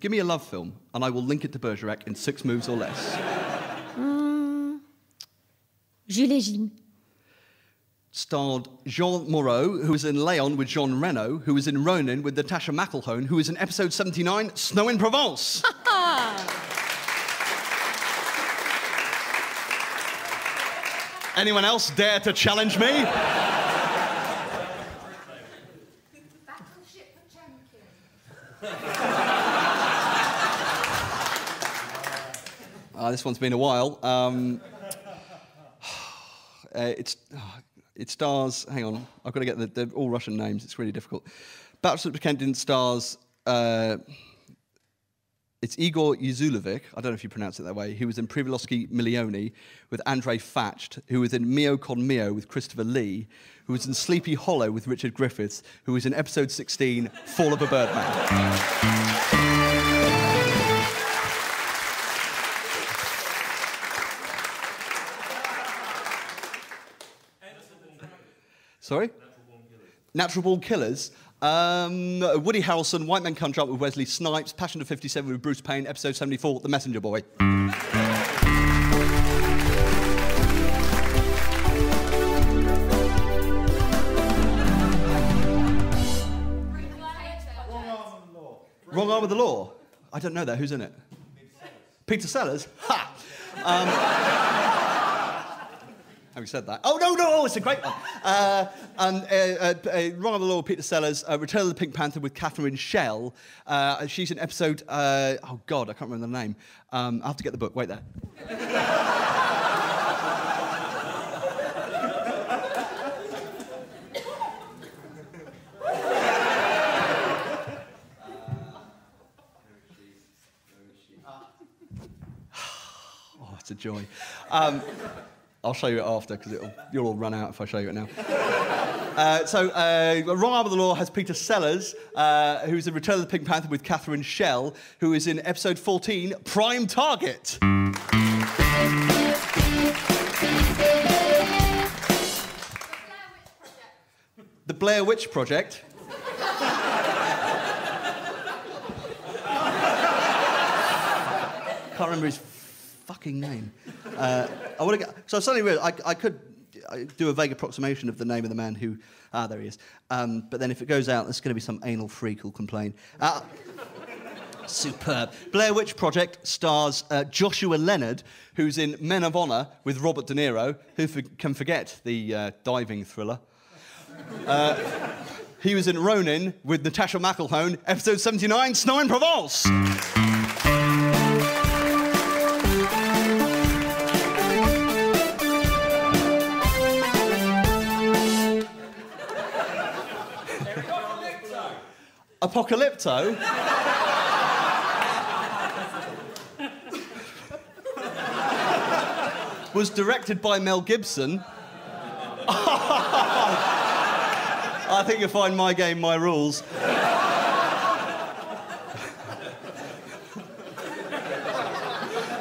Give me a love film, and I will link it to Bergerac in 6 moves or less. Jules et Jim. Starred Jean Moreau, who was in Léon with Jean Reno, who was in Ronin with Natasha McElhone, who was in episode 79, Snow in Provence. Anyone else dare to challenge me? This one's been a while. It stars... Hang on, I've got to get they're all Russian names. It's really difficult. Battleship Potemkin stars... it's Igor Yuzulovic. I don't know if you pronounce it that way. He was in Privilovsky Milioni with Andrei Facht, who was in Mio con Mio with Christopher Lee, who was in Sleepy Hollow with Richard Griffiths, who was in episode 16, Fall of a Birdman. Sorry? Natural Born Killers. Woody Harrelson, White Men Can't Jump with Wesley Snipes, Passion of 57 with Bruce Payne, episode 74, The Messenger Boy. Wrong Arm of the Law. I don't know that. Who's in it? Peter Sellers. Ha! Having said that, oh, it's a great one. Wrong Arm of the Law, Peter Sellers, Return of the Pink Panther with Catherine Schell. She's in episode, oh God, I can't remember the name. I'll have to get the book, wait there. Oh, it's a joy. I'll show you it after, because you'll all run out if I show you it now. Wrong Arm of the Law has Peter Sellers, who's in Return of the Pink Panther with Catherine Schell, who is in episode 14, Prime Target. The Blair Witch Project. Can't remember his fucking name. I want to get. So I suddenly realised I could do a vague approximation of the name of the man who. There he is. But then if it goes out, there's going to be some anal freak who'll complain. Superb. Blair Witch Project stars Joshua Leonard, who's in Men of Honor with Robert De Niro. Who can forget the diving thriller? He was in Ronin with Natasha McElhone, episode 79, Snow in Provence. Apocalypto? Was directed by Mel Gibson. I think you'll find my game, my rules.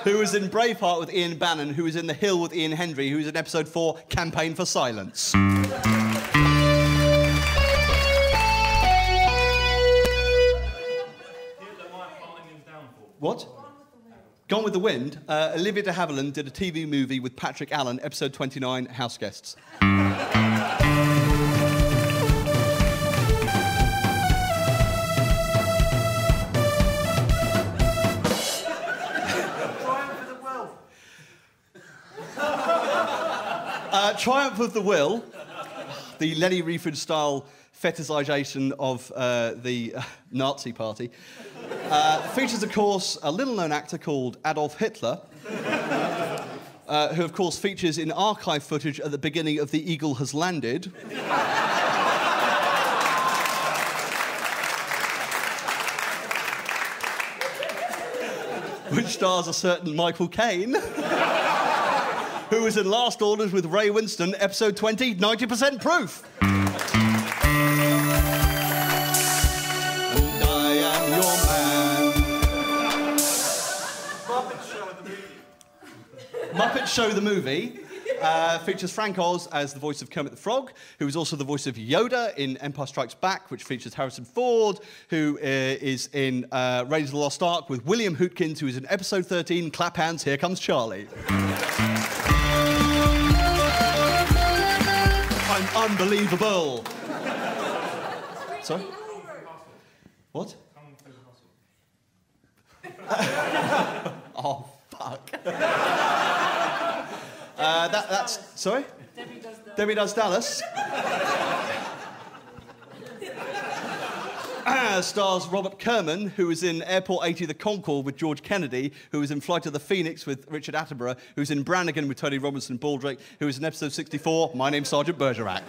Who was in Braveheart with Ian Bannon, who was in The Hill with Ian Hendry, who was in episode 4, Campaign for Silence. What? Gone with the Wind. Olivia de Havilland did a TV movie with Patrick Allen, episode 29, House Guests. Triumph of the Will, the Lenny Riefenstahl fetishization of the Nazi Party, features, of course, a little-known actor called Adolf Hitler, who, of course, features in archive footage at the beginning of The Eagle Has Landed. Which stars a certain Michael Caine, who was in Last Orders with Ray Winston, episode 20, 90% Proof. Muppet Show the movie. Features Frank Oz as the voice of Kermit the Frog, who is also the voice of Yoda in Empire Strikes Back, which features Harrison Ford, who is in Raiders of the Lost Ark with William Hootkins, who is in Episode 13, Clap Hands, Here Comes Charlie. I'm unbelievable. Sorry? What? Oh, fuck. That's... Sorry? Debbie Does Dallas. Stars Robert Kerman, who was in Airport 80 The Concorde with George Kennedy, who was in Flight of the Phoenix with Richard Attenborough, who was in Brannigan with Tony Robinson Baldrick, who was in Episode 64, My Name's Sergeant Bergerac.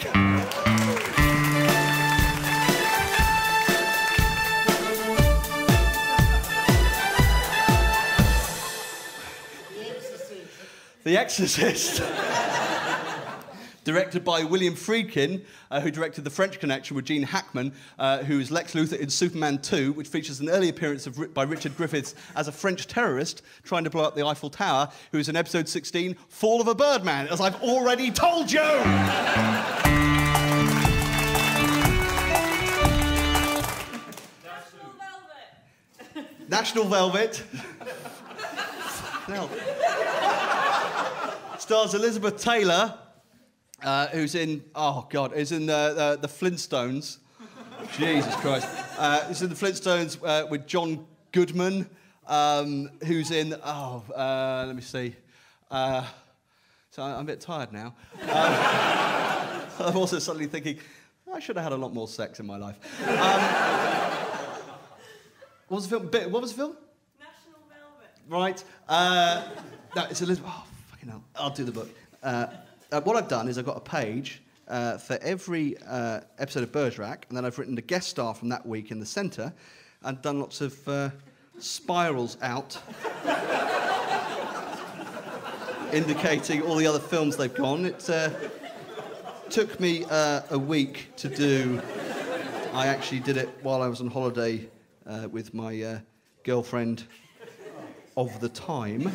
The Exorcist. Directed by William Friedkin, who directed The French Connection with Gene Hackman, who is Lex Luthor in Superman 2, which features an early appearance by Richard Griffiths as a French terrorist trying to blow up the Eiffel Tower, who is in Episode 16, Fall of a Birdman, as I've already told you! National Velvet. Stars Elizabeth Taylor, who's in, oh God, is in the Flintstones. Jesus Christ. He's in the Flintstones with John Goodman, who's in, let me see. So I'm a bit tired now. I'm also suddenly thinking, I should have had a lot more sex in my life. What was the film? National Velvet. Right. No, it's Elizabeth. Oh, fucking hell. I'll do the book. What I've done is I've got a page for every episode of Bergerac, and then I've written the guest star from that week in the centre, and done lots of spirals out, indicating all the other films they've gone. It took me a week to do. I actually did it while I was on holiday with my girlfriend of the time.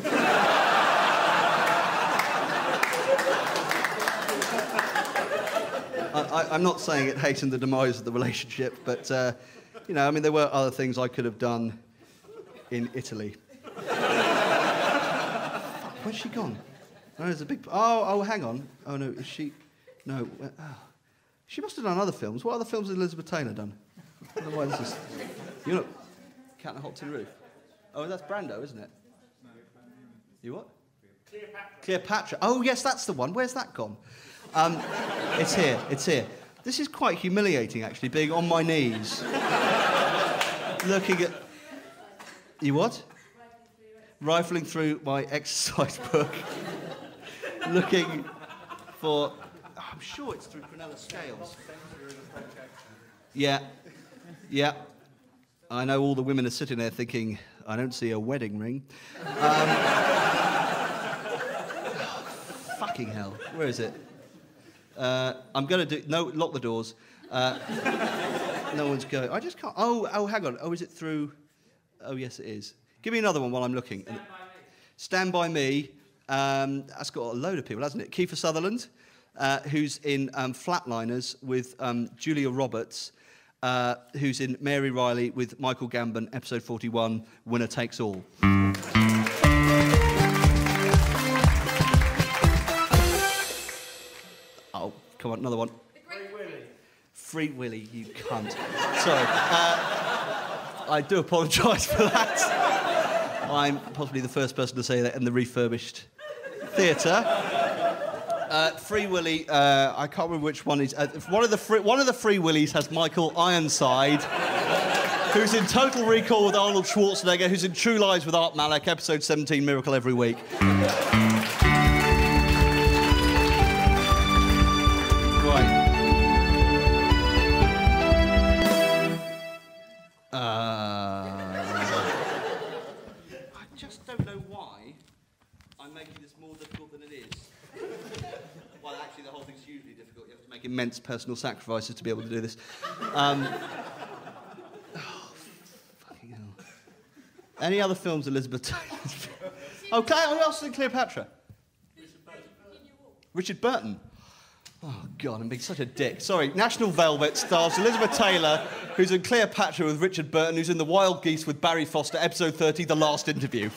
I'm not saying it hastened the demise of the relationship, but, you know, I mean, there were other things I could have done in Italy. Where's she gone? Oh, there's a big... Oh, hang on. Oh, no, is she... No. She must have done other films. What other films has Elizabeth Taylor done? I don't know why this is... You know... Cat in a Hot Tin Roof. Oh, that's Brando, isn't it? No. You what? Cleopatra. Oh, yes, that's the one. Where's that gone? It's here. This is quite humiliating, actually, being on my knees. Looking at... You what? Rifling through my exercise book. Looking for... Oh, I'm sure it's through Prunella Scales. Yeah. I know all the women are sitting there thinking, I don't see a wedding ring. Fucking hell. Where is it? I'm going to do... No, lock the doors. No one's going... I just can't... Oh, hang on. Oh, is it through... Oh, yes, it is. Give me another one while I'm looking. Stand By Me. That's got a load of people, hasn't it? Kiefer Sutherland, who's in Flatliners with Julia Roberts, who's in Mary Riley with Michael Gambon, episode 41, Winner Takes All. Oh, come on, another one. Free Willy, you cunt. Sorry. I do apologise for that. I'm possibly the first person to say that in the refurbished theatre. Free Willy, I can't remember which one is. One of the Free Willies has Michael Ironside, who's in Total Recall with Arnold Schwarzenegger, who's in True Lies with Art Malek, episode 17, Miracle Every Week. Right. I just don't know why I'm making this more difficult than it is. Well, actually, the whole thing's hugely difficult. You have to make immense personal sacrifices to be able to do this. Oh, fucking hell. Any other films Elizabeth Taylor? Okay, who else is in Cleopatra? Richard Burton. Oh, God, I'm being such a dick. Sorry, National Velvet stars Elizabeth Taylor, who's in Cleopatra with Richard Burton, who's in The Wild Geese with Barry Foster, episode 30, The Last Interview.